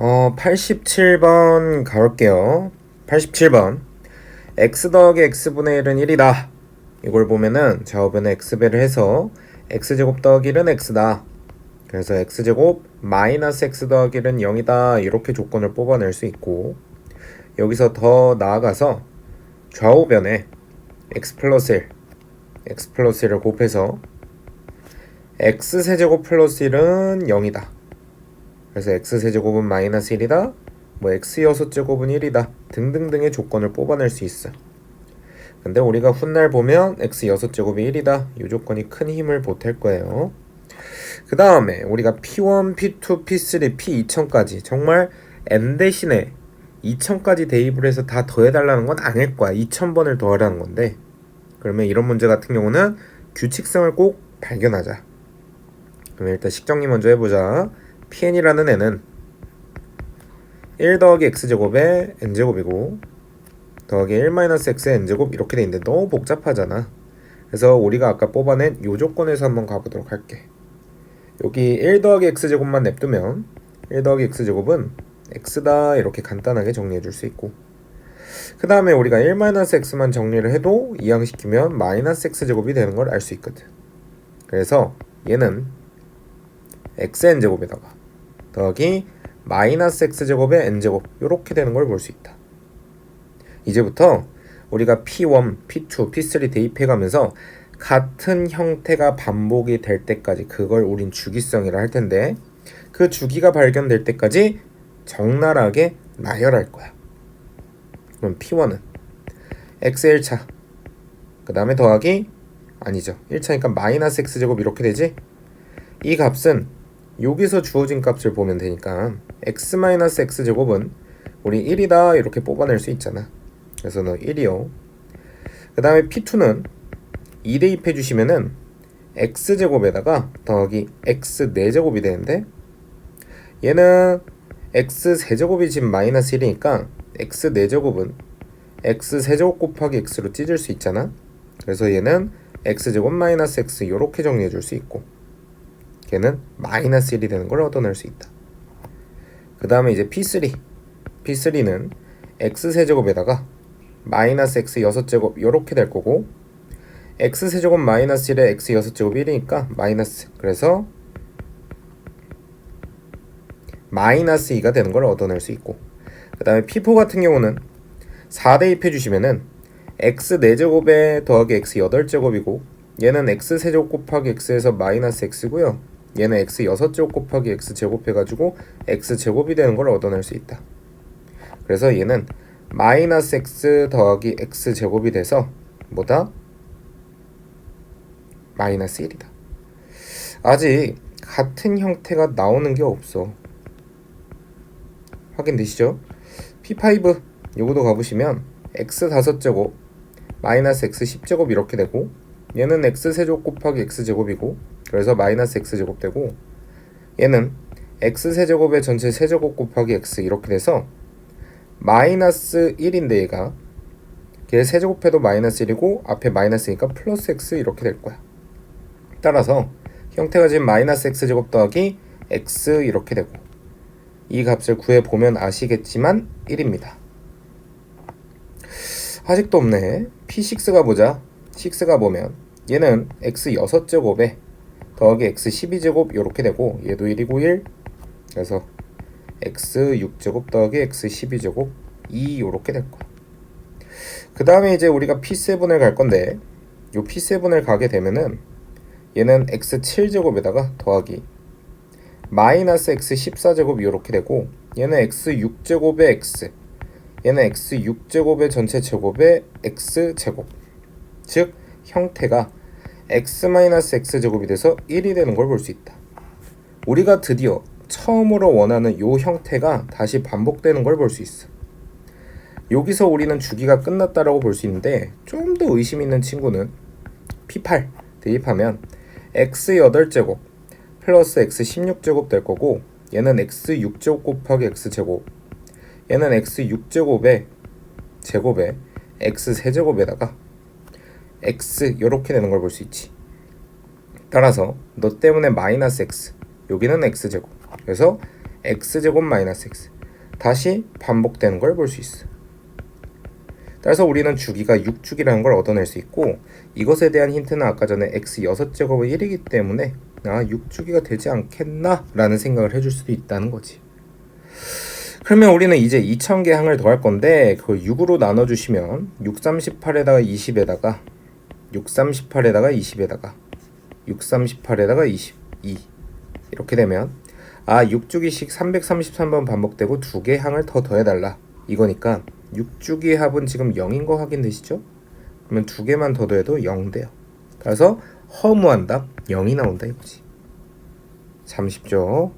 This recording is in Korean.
87번 가볼게요. 87번. x 더하기 x분의 1은 1이다. 이걸 보면은 좌우변에 x배를 해서 x제곱 더하기 1은 x다. 그래서 x제곱 마이너스 x 더하기 1은 0이다. 이렇게 조건을 뽑아낼 수 있고, 여기서 더 나아가서 좌우변에 x 플러스 1을 곱해서 x세제곱 플러스 1은 0이다. 그래서 x세제곱은 마이너스 1이다. x 6제곱은 1이다. 등등등의 조건을 뽑아낼 수 있어. 근데 우리가 훗날 보면 x 6제곱이 1이다. 이 조건이 큰 힘을 보탤 거예요. 그 다음에 우리가 P1, P2, P3, P2000까지 정말 n 대신에 2000까지 대입을 해서 다 더해달라는 건 아닐 거야. 2000번을 더하라는 건데, 그러면 이런 문제 같은 경우는 규칙성을 꼭 발견하자. 그러면 일단 식정리 먼저 해보자. Pn이라는 n은 1 더하기 x제곱에 n제곱이고 더하기 1-x의 n제곱 이렇게 돼 있는데 너무 복잡하잖아. 그래서 우리가 아까 뽑아낸 요 조건에서 한번 가보도록 할게. 여기 1 더하기 x제곱만 냅두면 1 더하기 x제곱은 x다 이렇게 간단하게 정리해 줄 수 있고, 그 다음에 우리가 1-x만 정리를 해도 이항시키면 마이너스 x제곱이 되는 걸 알 수 있거든. 그래서 얘는 xn제곱에다가 더하기 마이너스 x제곱의 n제곱 이렇게 되는 걸 볼 수 있다. 이제부터 우리가 P1, P2, P3 대입해가면서 같은 형태가 반복이 될 때까지, 그걸 우린 주기성이라 할 텐데, 그 주기가 발견될 때까지 적나라하게 나열할 거야. 그럼 P1은 x의 1차, 그 다음에 더하기, 아니죠, 1차니까 마이너스 x제곱 이렇게 되지? 이 값은 여기서 주어진 값을 보면 되니까 x-x제곱은 우리 1이다 이렇게 뽑아낼 수 있잖아. 그래서 너 1이요. 그 다음에 P2는 2 대입해 주시면은 x제곱에다가 더하기 x 4제곱이 되는데, 얘는 x 세제곱이 지금 마이너스 1이니까 x 4제곱은 x 세제곱 곱하기 x로 찢을 수 있잖아. 그래서 얘는 x제곱 마이너스 x 이렇게 정리해 줄 수 있고, 걔는 마이너스 1이 되는 걸 얻어낼 수 있다. 그 다음에 이제 P3는 x세제곱에다가 마이너스 x 6제곱 이렇게 될 거고, x세제곱 마이너스 1에 x 6제곱 1이니까 마이너스, 그래서 마이너스 2가 되는 걸 얻어낼 수 있고, 그 다음에 P4 같은 경우는 4 대입해 주시면은 x 4제곱에 더하기 x 8제곱이고, 얘는 x 세제곱 곱하기 x에서 마이너스 x고요. 얘는 x 6제곱 곱하기 x 제곱해가지고 x 제곱이 되는 걸 얻어낼 수 있다. 그래서 얘는 마이너스 x 더하기 x 제곱이 돼서 뭐다? 마이너스 1이다. 아직 같은 형태가 나오는 게 없어. 확인되시죠? P5 요거도 가보시면 x 5제곱 마이너스 x 10제곱 이렇게 되고, 얘는 x 세제곱 곱하기 x 제곱이고, 그래서 마이너스 x 제곱 되고, 얘는 x 세제곱의 전체 세제곱 곱하기 x 이렇게 돼서 마이너스 1인데, 얘가 걔 세제곱해도 마이너스 1이고 앞에 마이너스니까 플러스 x 이렇게 될 거야. 따라서 형태가 지금 마이너스 x 제곱 더하기 x 이렇게 되고, 이 값을 구해보면 아시겠지만 1입니다. 아직도 없네. P6 가보자. 6가 보면 얘는 x 6제곱에 더하기 x 12제곱 이렇게 되고, 얘도 1이고 1, 그래서 x 6제곱 더하기 x 12제곱 2 이렇게 될 거야. 그 다음에 이제 우리가 P7을 갈 건데, 요 P7을 가게 되면은 얘는 x 7제곱에다가 더하기 마이너스 x 14제곱 이렇게 되고, 얘는 x 6제곱에 x, 얘는 x 6제곱의 전체 제곱에 x 제곱, 즉 형태가 x-x제곱이 돼서 1이 되는 걸 볼 수 있다. 우리가 드디어 처음으로 원하는 요 형태가 다시 반복되는 걸 볼 수 있어. 여기서 우리는 주기가 끝났다라고 볼 수 있는데, 좀 더 의심 있는 친구는 P8 대입하면 x 8제곱 플러스 x 16제곱 될 거고, 얘는 x 6제곱 곱하기 x 제곱, 얘는 x 6제곱의 제곱에 x 세제곱에다가 x 이렇게 되는 걸 볼 수 있지. 따라서 너 때문에 마이너스 x, 여기는 x제곱, 그래서 x제곱 마이너스 x 다시 반복되는 걸 볼 수 있어. 따라서 우리는 주기가 6주기라는 걸 얻어낼 수 있고 이것에 대한 힌트는 아까 전에 x 6제곱은 1이기 때문에 6주기가 되지 않겠나? 라는 생각을 해줄 수도 있다는 거지. 그러면 우리는 이제 2000개 항을 더할 건데 그걸 6으로 나눠주시면 638에다가 20에다가 638에다가 20에다가 638에다가 22 이렇게 되면 6주기씩 333번 반복되고 2개 항을 더 더해달라 이거니까 6주기의 합은 지금 0인 거 확인되시죠? 그러면 2개만 더 더해도 0 돼요. 그래서 허무한 답 0이 나온다 이거지. 참 쉽죠?